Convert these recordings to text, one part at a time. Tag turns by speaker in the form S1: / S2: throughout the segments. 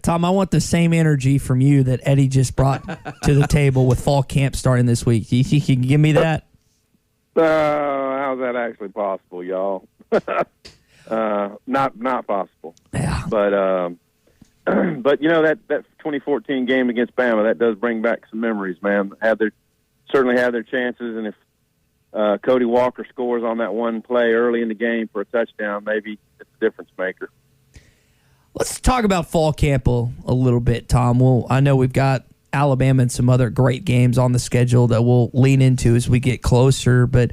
S1: Tom, I want the same energy from you that Eddie just brought to the table with fall camp starting this week. Do you think you can give me that?
S2: How's that actually possible, y'all? Not possible.
S1: Yeah.
S2: But that 2014 game against Bama, that does bring back some memories, man. Certainly had their chances, and if Cody Walker scores on that one play early in the game for a touchdown, maybe it's a difference maker.
S1: Let's talk about fall camp a little bit, Tom. Well, I know we've got Alabama and some other great games on the schedule that we'll lean into as we get closer, but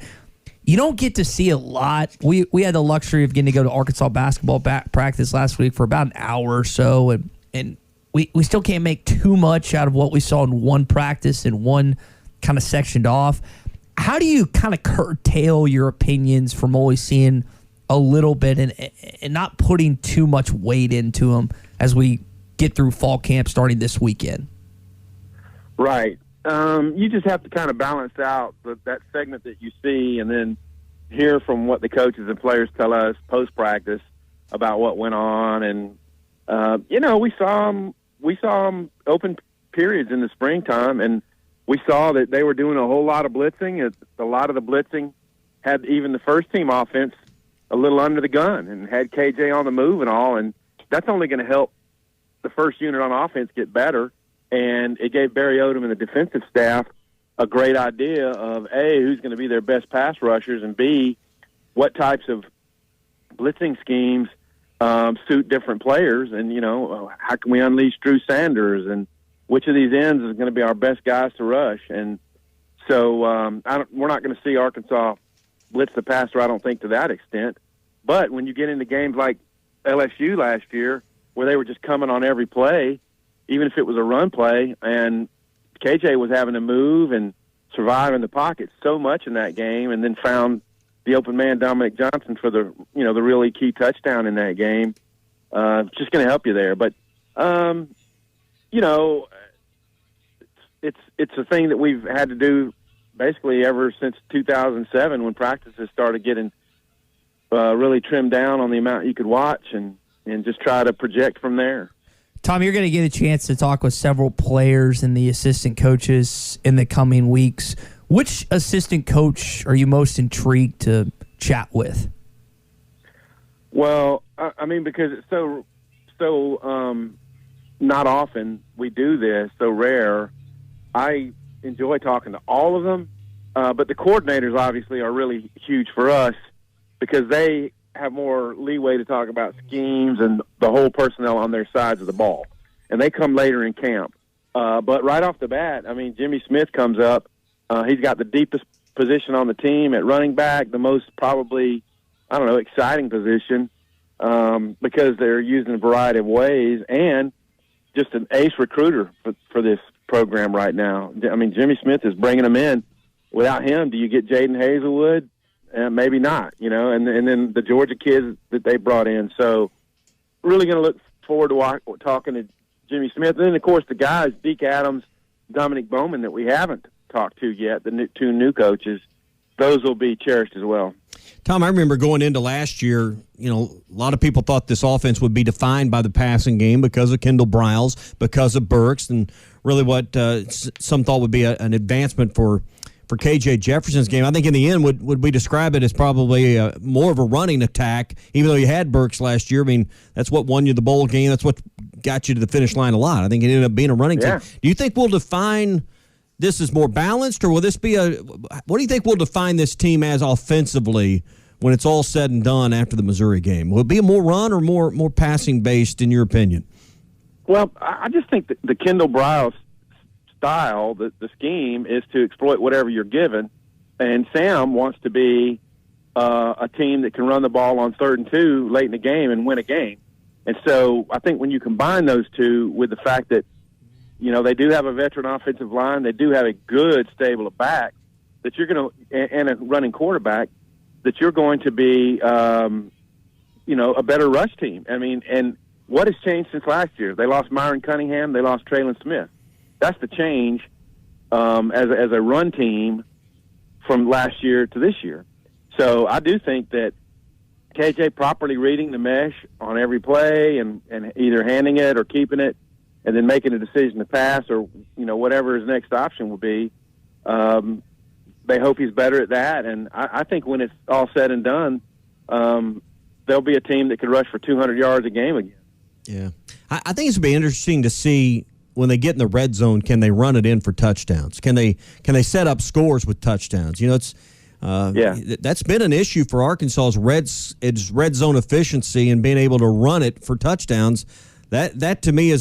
S1: you don't get to see a lot. We had the luxury of getting to go to Arkansas basketball practice last week for about an hour or so, and we still can't make too much out of what we saw in one practice and one kind of sectioned off. How do you kind of curtail your opinions from always seeing a little bit and not putting too much weight into them as we get through fall camp starting this weekend?
S2: Right. You just have to kind of balance out that segment that you see and then hear from what the coaches and players tell us post-practice about what went on. And, we saw them open periods in the springtime, and we saw that they were doing a whole lot of blitzing. A lot of the blitzing had even the first-team offense a little under the gun and had KJ on the move and all, and that's only going to help the first unit on offense get better. And it gave Barry Odom and the defensive staff a great idea of, A, who's going to be their best pass rushers, and B, what types of blitzing schemes suit different players, and, how can we unleash Drew Sanders, and which of these ends is going to be our best guys to rush. And so we're not going to see Arkansas blitz the passer, I don't think, to that extent. But when you get into games like LSU last year where they were just coming on every play, even if it was a run play, and KJ was having to move and survive in the pocket so much in that game, and then found the open man Dominic Johnson for the really key touchdown in that game, just going to help you there. But, it's a thing that we've had to do basically ever since 2007 when practices started getting really trimmed down on the amount you could watch and just try to project from there.
S1: Tom, you're going to get a chance to talk with several players and the assistant coaches in the coming weeks. Which assistant coach are you most intrigued to chat with?
S2: Well, because it's so not often we do this, so rare, I enjoy talking to all of them, but the coordinators obviously are really huge for us because they have more leeway to talk about schemes and the whole personnel on their sides of the ball, and they come later in camp. But right off the bat, Jimmy Smith comes up. He's got the deepest position on the team at running back, the most probably, exciting position because they're using a variety of ways, and just an ace recruiter for this program right now. Jimmy Smith is bringing them in. Without him, do you get Jaden Hazelwood? Maybe not, and then the Georgia kids that they brought in. So really going to look forward to talking to Jimmy Smith. And then, of course, the guys, Deke Adams, Dominic Bowman, that we haven't talked to yet, the two new coaches, those will be cherished as well.
S3: Tom, I remember going into last year, a lot of people thought this offense would be defined by the passing game because of Kendall Briles, because of Burks, and really what some thought would be an advancement for KJ Jefferson's game. I think in the end, would we describe it as probably more of a running attack, even though you had Burks last year? That's what won you the bowl game. That's what got you to the finish line a lot. I think it ended up being a running team. Do you think we'll define this as more balanced, or will this be what do you think we'll define this team as offensively when it's all said and done after the Missouri game? Will it be a more run or more passing based, in your opinion?
S2: Well, I just think that the Kendall Briles style, the scheme, is to exploit whatever you're given, and Sam wants to be a team that can run the ball on 3rd and 2 late in the game and win a game. And so I think when you combine those two with the fact that they do have a veteran offensive line, they do have a good stable of back that you're going to, and a running quarterback, that you're going to be a better rush team. And what has changed since last year? They lost Myron Cunningham, they lost Traylon Smith. That's the change as a run team from last year to this year. So I do think that KJ properly reading the mesh on every play and either handing it or keeping it and then making a decision to pass or, whatever his next option will be. They hope he's better at that. And I think when it's all said and done, there'll be a team that could rush for 200 yards a game again.
S3: Yeah. I think it's going to be interesting to see when they get in the red zone, can they run it in for touchdowns? Can they set up scores with touchdowns? It's that's been an issue for Arkansas's red zone efficiency and being able to run it for touchdowns. That to me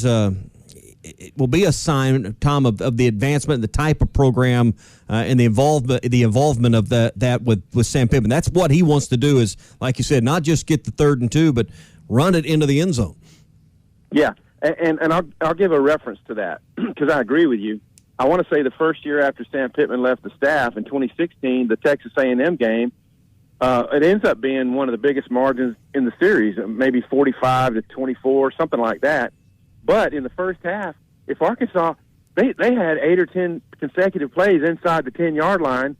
S3: it will be a sign, Tom, of the advancement, the type of program, and the involvement of that with Sam Pittman. That's what he wants to do is, like you said, not just get the 3rd and 2, but run it into the end zone.
S2: Yeah, and I'll give a reference to that because I agree with you. I want to say the first year after Sam Pittman left the staff in 2016, the Texas A&M game, it ends up being one of the biggest margins in the series, maybe 45-24, something like that. But in the first half, if Arkansas, they had 8 or 10 consecutive plays inside the 10-yard line,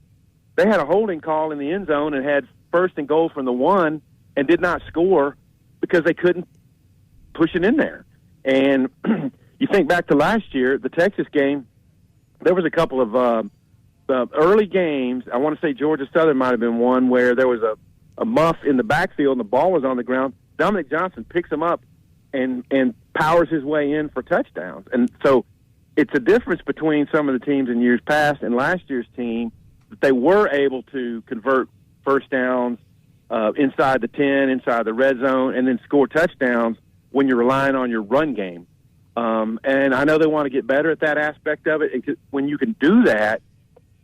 S2: they had a holding call in the end zone and had 1st and goal from the 1 and did not score because they couldn't push it in there. And you think back to last year, the Texas game, there was a couple of early games. I want to say Georgia Southern might have been one where there was a muff in the backfield and the ball was on the ground. Dominic Johnson picks him up and powers his way in for touchdowns. And so it's a difference between some of the teams in years past and last year's team that they were able to convert first downs inside the 10, inside the red zone, and then score touchdowns when you're relying on your run game. And I know they want to get better at that aspect of it. And when you can do that,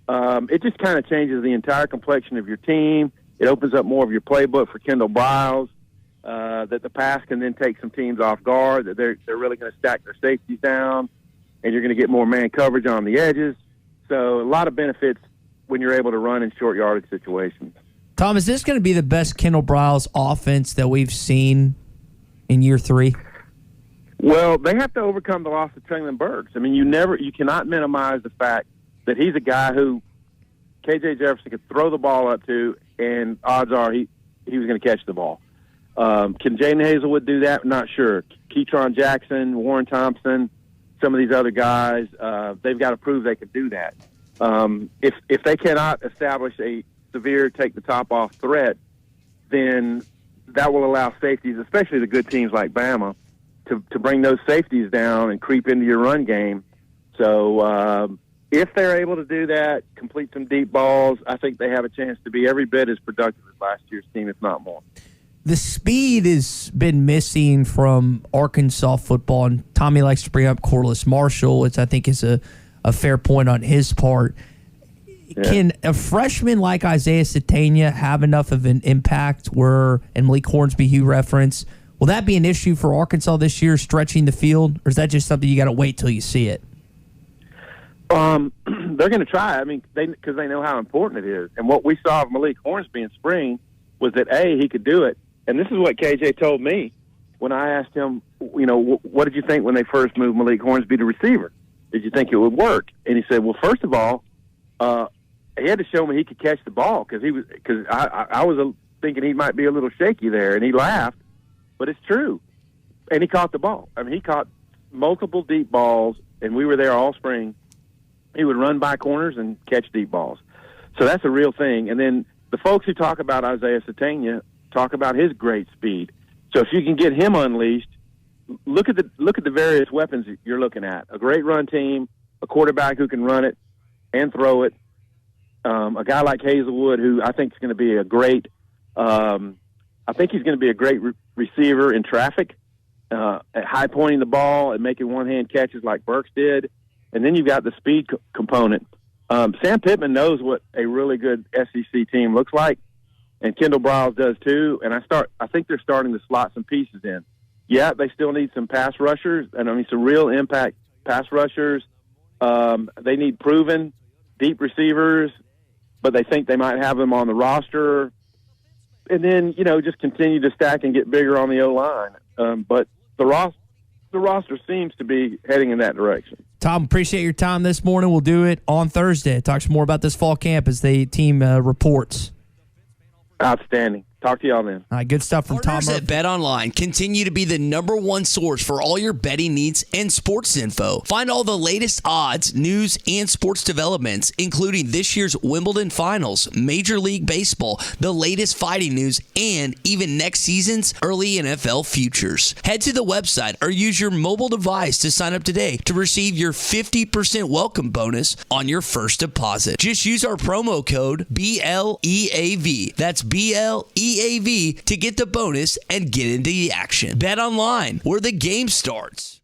S2: it just kind of changes the entire complexion of your team. It opens up more of your playbook for Kendall Briles, that the pass can then take some teams off guard, that they're really going to stack their safeties down, and you're going to get more man coverage on the edges. So a lot of benefits when you're able to run in short yardage situations.
S1: Tom, is this going to be the best Kendall Briles offense that we've seen in year 3?
S2: Well, they have to overcome the loss of Traylon Burks. I mean, you cannot minimize the fact that he's a guy who KJ Jefferson could throw the ball up to, and odds are he was going to catch the ball. Can Jaden Hazelwood do that? Not sure. Keytron Jackson, Warren Thompson, some of these other guys, they've got to prove they can do that. If they cannot establish a severe take-the-top-off threat, then that will allow safeties, especially the good teams like Bama, to bring those safeties down and creep into your run game. So if they're able to do that, complete some deep balls, I think they have a chance to be every bit as productive as last year's team, if not more.
S1: The speed has been missing from Arkansas football, and Tommy likes to bring up Corliss Marshall, which I think is a fair point on his part. Yeah. Can a freshman like Isaiah Satania have enough of an impact where, and Malik Hornsby you reference, will that be an issue for Arkansas this year, stretching the field, or is that just something you got to wait till you see it?
S2: They're going to try. I mean, because they know how important it is. And what we saw of Malik Hornsby in spring was that, A, he could do it. And this is what KJ told me when I asked him, what did you think when they first moved Malik Hornsby to receiver? Did you think it would work? And he said, well, first of all, he had to show me he could catch the ball because I was thinking he might be a little shaky there, and he laughed, but it's true. And he caught the ball. I mean, he caught multiple deep balls, and we were there all spring. He would run by corners and catch deep balls. So that's a real thing. And then the folks who talk about Isaiah Satania talk about his great speed. So if you can get him unleashed, look at the various weapons you're looking at. A great run team, a quarterback who can run it and throw it, a guy like Hazelwood who I think is going to be a great receiver in traffic, at high pointing the ball and making one-hand catches like Burks did. And then you've got the speed component. Sam Pittman knows what a really good SEC team looks like, and Kendall Briles does too. And I think they're starting to slot some pieces in. Yeah, they still need some pass rushers, and some real impact pass rushers. They need proven deep receivers, but they think they might have them on the roster. And then, just continue to stack and get bigger on the O-line. But the roster seems to be heading in that direction.
S1: Tom, appreciate your time this morning. We'll do it on Thursday. Talk some more about this fall camp as the team reports.
S2: Outstanding. Talk to y'all then.
S1: All right, good stuff from Tom
S4: Partners
S1: Murphy.
S4: at Bet Online continue to be the #1 source for all your betting needs and sports info. Find all the latest odds, news, and sports developments, including this year's Wimbledon Finals, Major League Baseball, the latest fighting news, and even next season's early NFL futures. Head to the website or use your mobile device to sign up today to receive your 50% welcome bonus on your first deposit. Just use our promo code BLEAV. That's BLEAV to get the bonus and get into the action. Bet online, where the game starts.